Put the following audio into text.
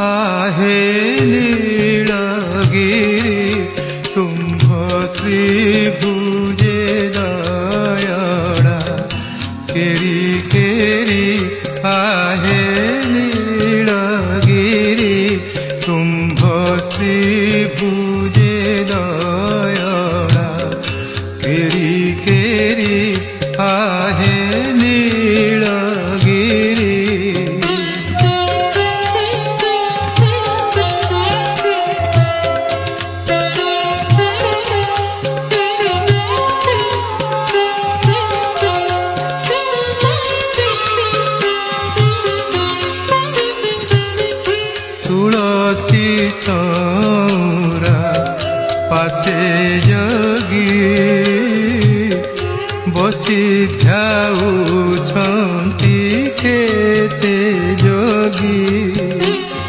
आहे नीलगिरी तुम्भ श्री भुजे दयड़ा केरी केरी आहे नीलगिरी तुम्भ श्री भुजे दयड़ा केरी केरी आहे नीलगिरी तुलसी चौरा पासे जगी बसी ध्याउछ